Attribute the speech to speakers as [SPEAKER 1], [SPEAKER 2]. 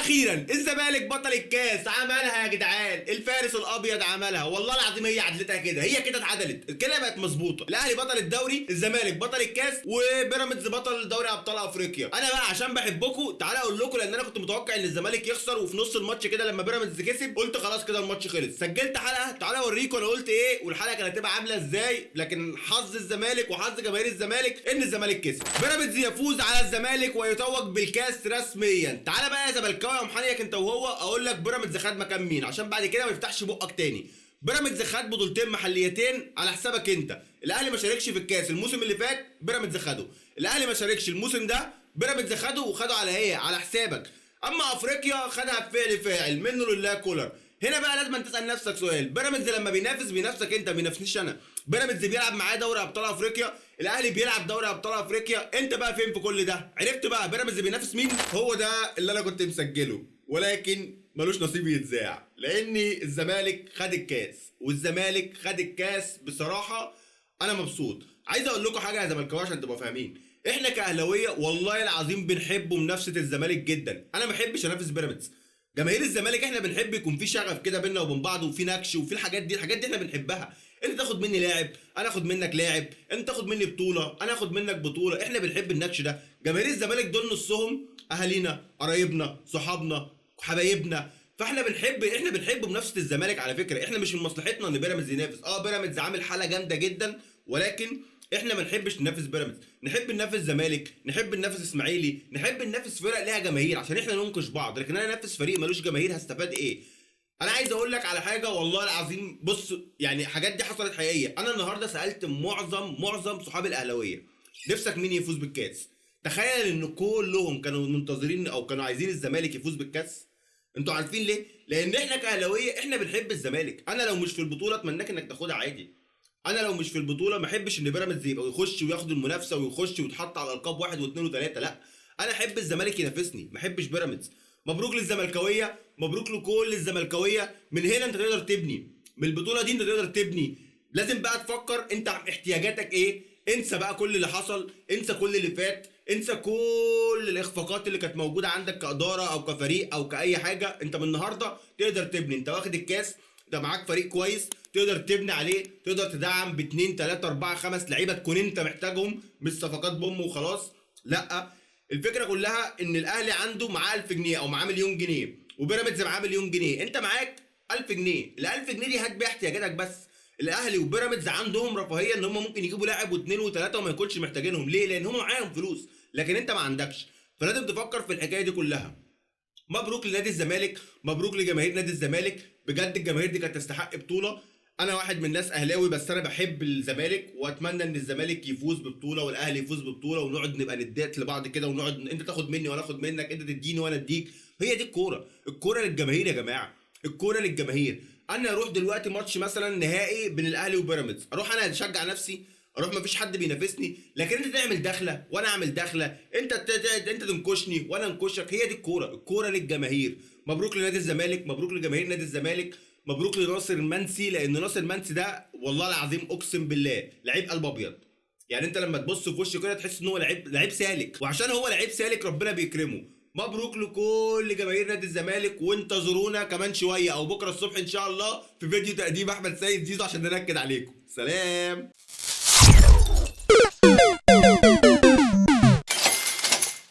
[SPEAKER 1] واخيرا الزمالك بطل الكاس، عملها يا جدعان، الفارس الابيض عملها، والله العظيم هي عدلتها كده، هي كده اتعدلت كده بقت مظبوطه. الاهلي بطل الدوري، الزمالك بطل الكاس، وبيراميدز بطل دوري ابطال افريقيا. انا بقى عشان بحبكم تعالى اقول لكم، لان انا كنت متوقع ان الزمالك يخسر، وفي نص الماتش كده لما بيراميدز كسب قلت خلاص كده الماتش خلص. سجلت حلقه تعالى اوريكم انا قلت ايه، والحلقه كانت هتبقى عامله ازاي، لكن حظ الزمالك وحظ جماهير الزمالك ان الزمالك كسب. بيراميدز يفوز على الزمالك ويتوج بالكاس رسميا. تعالى بقى يا زملكاوي يا محنيك انت وهو، اقول لك بيراميدز خد مكان مين عشان بعد كده ما يفتحش بقك تاني. بيراميدز خد بطولتين محليتين على حسابك انت. الاهلي ما شاركش في الكاس الموسم اللي فات، بيراميدز خده. الاهلي ما شاركش الموسم ده، بيراميدز خده، وخده على ايه؟ على حسابك. اما افريقيا خدها بفعل فاعل منه لله كولر. هنا بقى لازم تسال نفسك سؤال، بيراميدز لما بينافسك انت، ما بينافسنيش انا. بيراميدز بيلعب معاه دوري ابطال افريقيا، الاهلي بيلعب دوري ابطال افريقيا، انت بقى فين في كل ده؟ عرفت بقى بيراميدز بينافس مين؟ هو ده اللي انا كنت مسجله، ولكن ملوش نصيب يتذاع، لان الزمالك خد الكاس، والزمالك خد الكاس بصراحه انا مبسوط. عايز اقول لكم حاجه يا زملكاويه عشان تبقوا فاهمين، احنا كاهلاويه والله العظيم بنحب منافسه الزمالك جدا. انا ما بحبش انافس بيراميدز. جماهير الزمالك احنا بنحب يكون في شغف كده بيننا وبين بعض، وفي نكش، وفي الحاجات دي احنا بنحبها. انت تاخد مني لاعب، انا اخد منك لاعب، انت تاخد مني بطوله، انا اخد منك بطوله، احنا بنحب النكش ده. جماهير الزمالك دول نصهم اهالينا، قرايبنا، صحابنا، حبايبنا، فاحنا بنحب منافسه الزمالك. على فكره احنا مش من مصلحتنا ان بيراميدز ينافس. بيراميدز عامل حاله جامده جدا، ولكن احنا ما نحبش ننافس بيراميدز، نحب ننافس زمالك، نحب ننافس اسماعيلي، نحب ننافس فرق ليها جماهير عشان احنا ننقش بعض. لكن انا انافس فريق ملوش جماهير هستفاد ايه؟ انا عايز اقول لك على حاجه والله العظيم، بص يعني حاجات دي حصلت حقيقيه. انا النهارده سالت معظم صحابي الاهلاويه نفسك مين يفوز بالكاس؟ تخيل ان كلهم كانوا منتظرين او كانوا عايزين الزمالك يفوز بالكاس. انتوا عارفين ليه؟ لان احنا كاهلاويه احنا بنحب الزمالك. انا لو مش في البطوله اتمناك انك تاخدها عادي. انا لو مش في البطوله ما احبش ان بيراميدز يبقى يخش وياخد المنافسه ويخش ويتحط على القاب واحد واثنين وثلاثه، لا. انا احب الزمالك ينافسني، ما احبش بيراميدز. مبروك للزملكاويه، مبروك لكل الزملكاويه. من هنا انت تقدر تبني، من البطوله دي انت تقدر تبني. لازم بقى تفكر انت احتياجاتك ايه. انسى بقى كل اللي حصل، انسى كل اللي فات، انسى كل الاخفاقات اللي كانت موجوده عندك كاداره او كفريق او كاي حاجه. انت من النهارده تقدر تبني، انت واخد الكاس، انت معاك فريق كويس تقدر تبني عليه، تقدر تدعم ب2 3 4 5 لعيبه تكون انت محتاجهم، مش صفقات بوم وخلاص. لا، الفكره كلها ان الاهلي عنده معاه 1000 جنيه او معاه مليون جنيه، وبيراميدز معاه مليون جنيه. انت معاك 1000 جنيه، ال 1000 جنيه دي هات بيها احتياجاتك بس. الاهلي وبيراميدز عندهم رفاهيه ان هم ممكن يجيبوا لاعب واثنين وثلاثه وما يكونش محتاجينهم. ليه؟ لان هم معاهم فلوس، لكن انت ما عندكش. فلازم تفكر في الحكايه دي كلها. مبروك لنادي الزمالك، مبروك لجماهير نادي الزمالك، بجد الجماهير دي كانت تستحق بطوله. انا واحد من الناس اهلاوي، بس انا بحب الزمالك واتمنى ان الزمالك يفوز ببطوله والاهلي يفوز ببطوله، ونقعد نبقى ندات لبعض كده، ونقعد انت تاخد مني وانا اخد منك، انت تديني وانا اديك. هي دي الكوره، الكوره للجماهير يا جماعه، الكوره للجماهير. انا اروح دلوقتي ماتش مثلا نهائي بين الاهلي وبيراميدز، اروح انا اشجع نفسي، اروح مفيش حد بينافسني، لكن انت تعمل دخله وانا اعمل دخله، انت تنكشني وانا انكشك. هي دي الكوره، الكوره للجماهير. مبروك لنادي الزمالك، مبروك لجماهير نادي الزمالك، مبروك لناصر المنسي، لان ناصر المنسي ده والله العظيم اقسم بالله لعيب قلب ابيض. يعني انت لما تبص في وشه كده تحس ان هو لعيب سالك، وعشان هو لعيب سالك ربنا بيكرمه. مبروك لكل جماهير نادي الزمالك، وانتظرونا كمان شويه او بكره الصبح ان شاء الله في فيديو تقديم احمد سيد زيزو عشان ننكد عليكم. سلام.